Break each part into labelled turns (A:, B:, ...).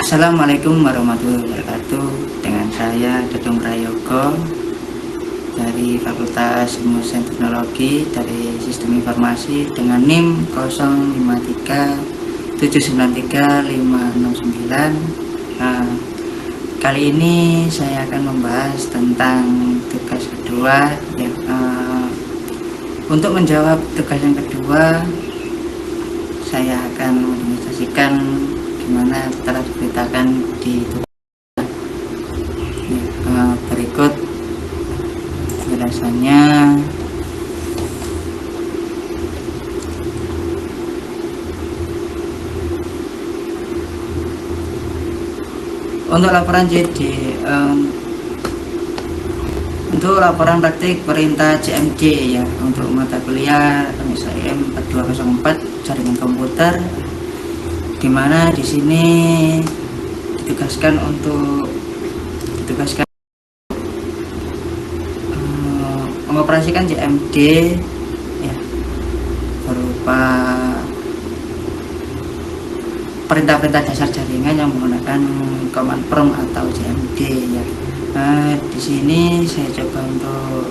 A: Assalamualaikum warahmatullahi wabarakatuh. Dengan saya Dedong Prayogo dari Fakultas Ilmu Sains Teknologi dari Sistem Informasi dengan NIM 0537935669. Kali ini saya akan membahas tentang tugas kedua ya. Untuk menjawab tugas yang kedua, saya akan mendemonstrasikan gimana telah diberitakan di berikut penjelasannya. Untuk laporan JD, untuk laporan praktik perintah CMD ya, untuk mata kuliah MSIM 4204 jaringan komputer, dimana di sini ditugaskan mengoperasikan CMD ya, berupa perintah-perintah dasar jaringan yang menggunakan command prompt atau CMD ya. Di sini saya coba untuk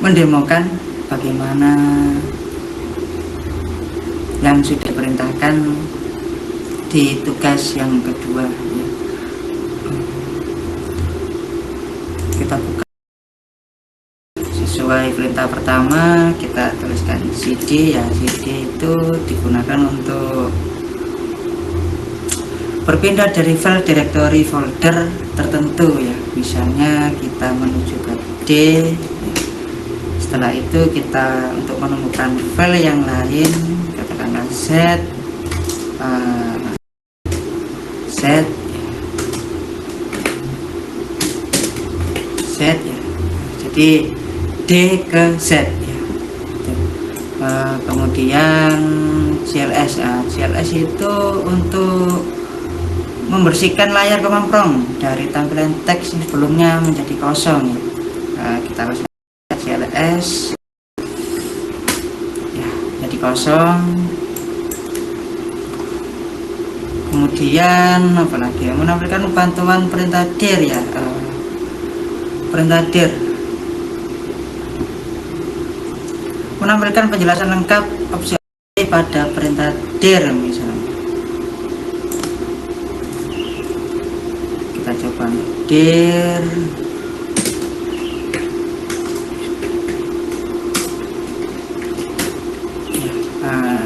A: mendemokan bagaimana yang sudah diperintahkan di tugas yang kedua ya. Kita buka sesuai perintah pertama, kita tuliskan CD ya. CD itu digunakan untuk berpindah dari file directory folder tertentu ya. Misalnya kita menuju ke D ya. Setelah itu kita untuk menemukan file yang lain, katakanlah Z ya. Jadi D ke Z ya. Kemudian CLS. CLS itu untuk membersihkan layar command prompt dari tampilan teks yang sebelumnya menjadi kosong ya. Kita harus CLS ya, jadi kosong. Kemudian apalagi menampilkan bantuan perintah dir ya. Perintah dir menampilkan penjelasan lengkap opsi pada perintah dir. Misalnya kita coba dir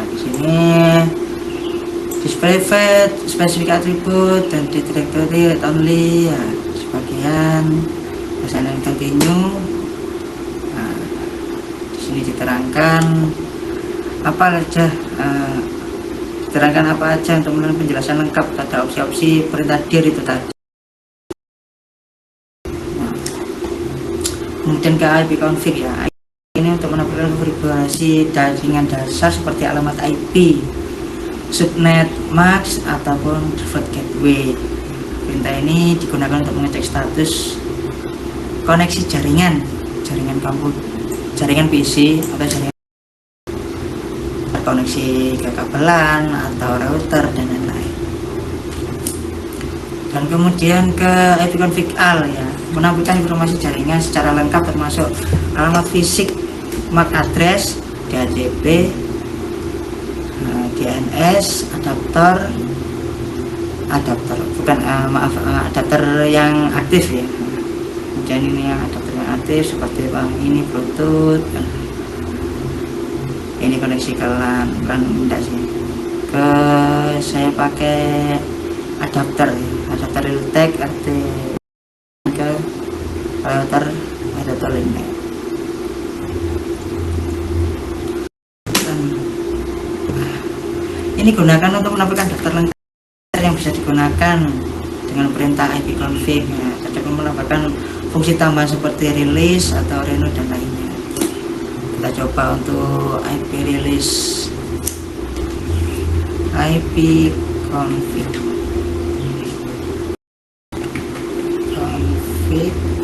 A: di sini display fetch, spesifik atribut dan di directory read only ya, sebagian pesanan continue. Di sini diterangkan apa aja, untuk mengenai penjelasan lengkap pada opsi-opsi perintah dir itu tadi. Kemudian ke IP config ya, ini untuk menampilkan konfigurasi jaringan dasar seperti alamat IP, subnet, MAC ataupun default gateway. Perintah ini digunakan untuk mengecek status koneksi jaringan komputer, jaringan PC atau jaringan koneksi ke kabelan atau router dan lain-lain. Dan kemudian ke IP config AL ya, menampilkan informasi jaringan secara lengkap termasuk alamat fisik, MAC address, DHCP, DNS, adapter yang aktif ya. Kemudian ini yang adapter yang aktif seperti ini Bluetooth, ini koneksi ke LAN enggak sih. Saya pakai adapter Realtek RT ke router adapter ini. Ini gunakan untuk menampilkan daftar lengkap yang bisa digunakan dengan perintah IP config ya. Kita menambahkan fungsi tambahan seperti release atau renew dan lainnya. Kita coba untuk IP release, IP config release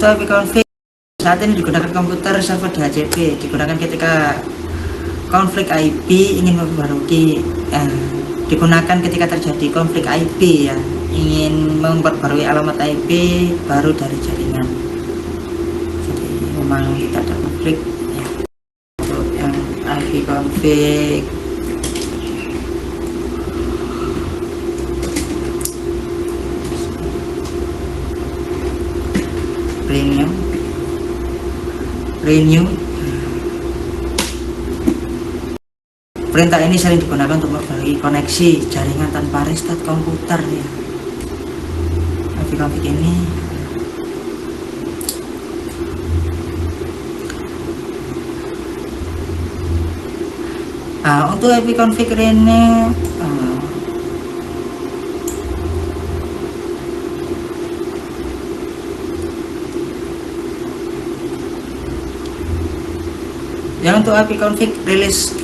A: Untuk IP config saat ini digunakan komputer server DHCP, digunakan ketika konflik IP ingin memperbarui, digunakan ketika terjadi konflik IP ya, ingin memperbarui alamat IP baru dari jaringan. Jadi memang tidak ada konflik ya. Untuk yang IP config renew. Perintah ini sering digunakan untuk memperbarui koneksi jaringan tanpa restart komputer ya. IP config ini untuk IP config ini ya, untuk IP config release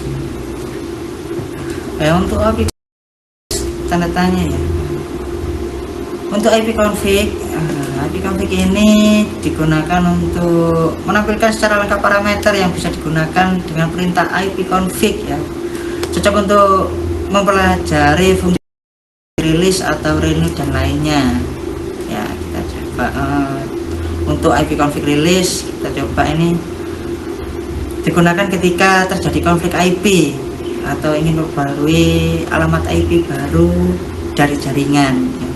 A: untuk IP tanda tanya ya. Untuk IP config ini digunakan untuk menampilkan secara lengkap parameter yang bisa digunakan dengan perintah IP config ya. Cocok untuk mempelajari fungsi release atau renew dan lainnya ya. Kita coba untuk IP config release, kita coba ini digunakan ketika terjadi konflik IP atau ingin memperbarui alamat IP baru dari jaringan ya.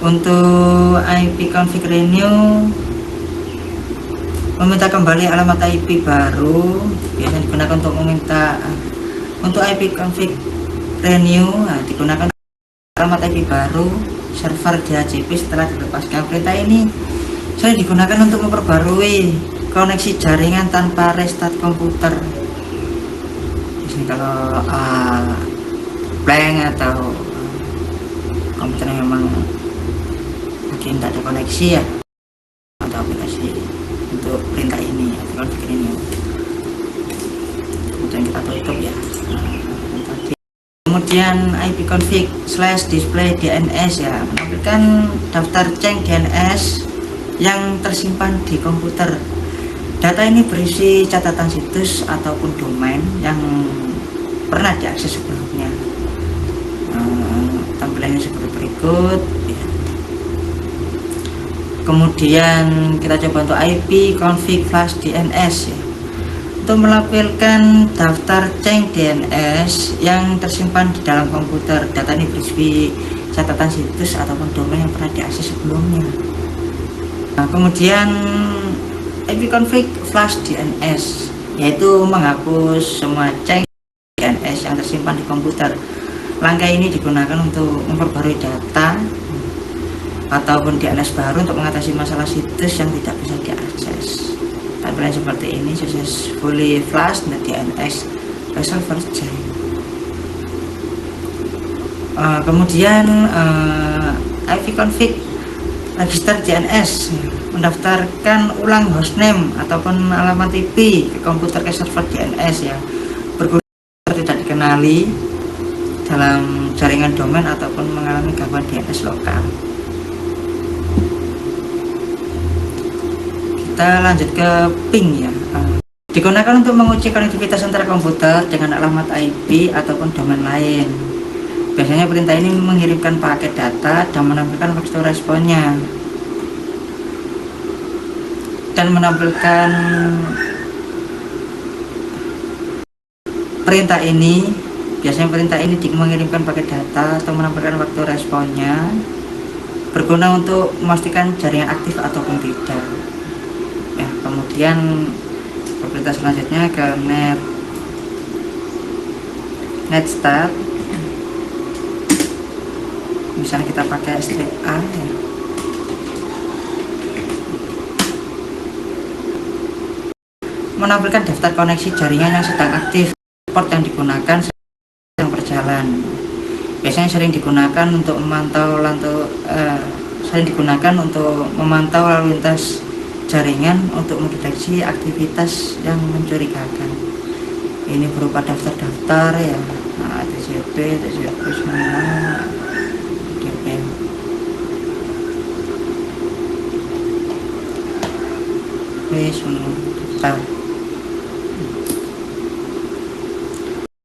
A: Untuk IP config renew, meminta kembali alamat IP baru, biasanya digunakan untuk meminta untuk IP config renew digunakan alamat IP baru server DHCP setelah dilepaskan. Perintah ini sering digunakan untuk memperbarui koneksi jaringan tanpa restart komputer. Jadi kalau blank atau komputernya memang mungkin tidak ada koneksi ya, atau aplikasi untuk perintah ini atau config ini, kemudian kita tutup ya. Kemudian IP config /display DNS ya, menampilkan daftar ceng DNS yang tersimpan di komputer. Data ini berisi catatan situs ataupun domain yang pernah diakses sebelumnya. Tampilannya seperti berikut ya. Kemudian kita coba untuk IP config /DNS ya, untuk menampilkan daftar ceng DNS yang tersimpan di dalam komputer. Data ini berisi catatan situs ataupun domain yang pernah diakses sebelumnya. Kemudian IP config /DNS yaitu menghapus semua ceng DNS yang tersimpan di komputer. Langkah ini digunakan untuk memperbarui data ataupun DNS baru untuk mengatasi masalah situs yang tidak bisa diakses. Tampilan seperti ini, successfully flash the DNS resolver ceng. Kemudian IP config register DNS mendaftarkan ulang hostname ataupun alamat IP ke komputer ke server DNS ya, berguna tidak dikenali dalam jaringan domain ataupun mengalami gangguan DNS lokal. Kita lanjut ke ping ya. Digunakan untuk menguji konektivitas antara komputer dengan alamat IP ataupun domain lain. Biasanya perintah ini mengirimkan paket data dan menampilkan waktu responnya, dan menampilkan perintah ini mengirimkan paket data atau menampilkan waktu responnya, berguna untuk memastikan jaringan aktif ataupun tidak ya. Kemudian perintah selanjutnya ke net start, misalnya kita pakai strip A ya. Menampilkan daftar koneksi jaringan yang sedang aktif, port yang digunakan sedang berjalan. Biasanya sering digunakan untuk memantau lalu lintas jaringan untuk mendeteksi aktivitas yang mencurigakan. Ini berupa daftar-daftar ya, TCP semua, DPM. wis tar.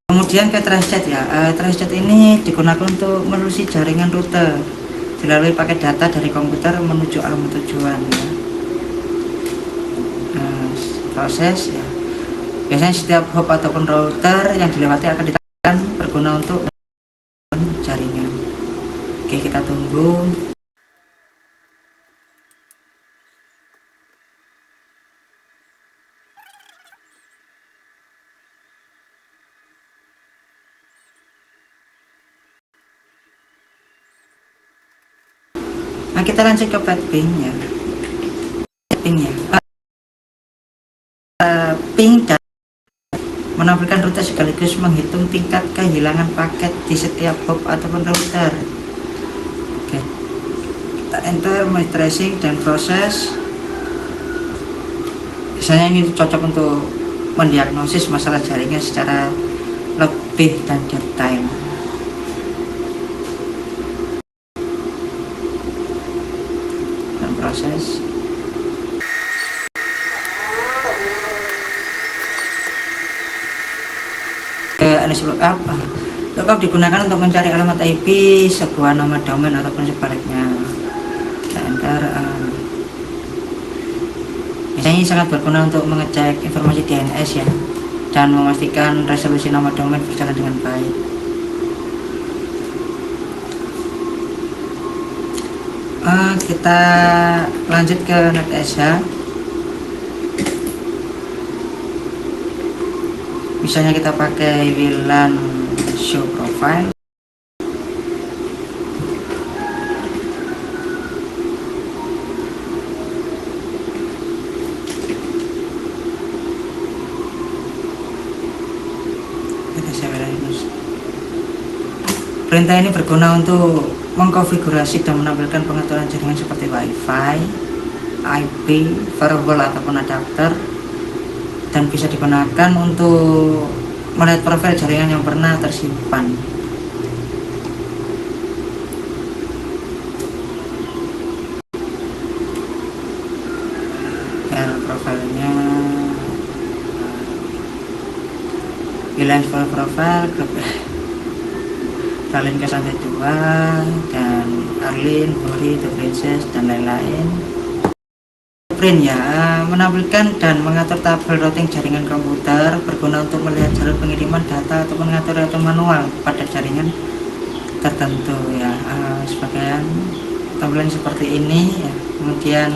A: Kemudian ke tracejet ya, tracejet ini digunakan untuk menelusuri jaringan rute dilalui pakai data dari komputer menuju alamat tujuan ya. Proses ya, biasanya setiap hop ataupun router yang dilewati akan ditekan berguna untuk jaringan. Oke, kita tunggu. Nah, kita lanjut ke ping ya. Ping ya. Ping dan menampilkan rute sekaligus menghitung tingkat kehilangan paket di setiap hop ataupun router. Oke. Kita enter my tracing dan proses. Biasanya ini cocok untuk mendiagnosis masalah jaringan secara lebih dan detail. Dan proses. Lookup digunakan untuk mencari alamat IP sebuah nama domain ataupun sebaliknya. Kita enter. Biasanya ini sangat berguna untuk mengecek informasi DNS ya, dan memastikan resolusi nama domain berjalan dengan baik. Kita lanjut ke NetSH. Misalnya kita pakai WLAN show profile. Perintah ini berguna untuk mengkonfigurasi dan menampilkan pengaturan jaringan seperti WiFi, IP, firewall ataupun adapter, dan bisa digunakan untuk melihat profil jaringan yang pernah tersimpan. Profilnya pilihan profile grup Ralin Kesantai 2 dan Arlin, Hori, The Princess dan lain-lain. Print ya, menampilkan dan mengatur tabel routing jaringan komputer berguna untuk melihat jalur pengiriman data atau mengatur routing manual pada jaringan tertentu ya. Sebagian tampilan seperti ini ya. Kemudian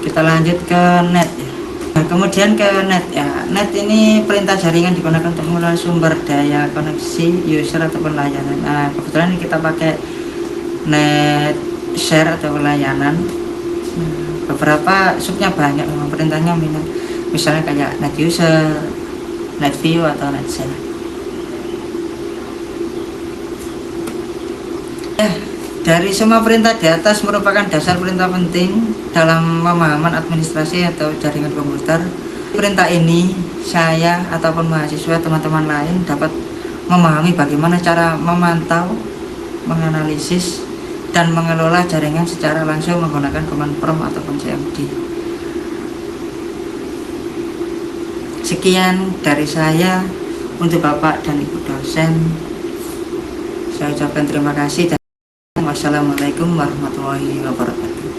A: kita lanjut ke net ya. Nah, kemudian ke net ya. Net ini perintah jaringan digunakan untuk mengelola sumber daya koneksi user ataupun layanan. Nah, kebetulan kita pakai net share atau layanan. Beberapa subnya banyak, memang perintahnya misalnya kayak net user, net view atau net share. Dari semua perintah di atas merupakan dasar perintah penting dalam pemahaman administrasi atau jaringan komputer. Perintah ini saya ataupun mahasiswa teman-teman lain dapat memahami bagaimana cara memantau, menganalisis, dan mengelola jaringan secara langsung menggunakan command prompt ataupun CMD. Sekian dari saya untuk Bapak dan Ibu dosen. Saya ucapkan terima kasih dan wassalamualaikum warahmatullahi wabarakatuh.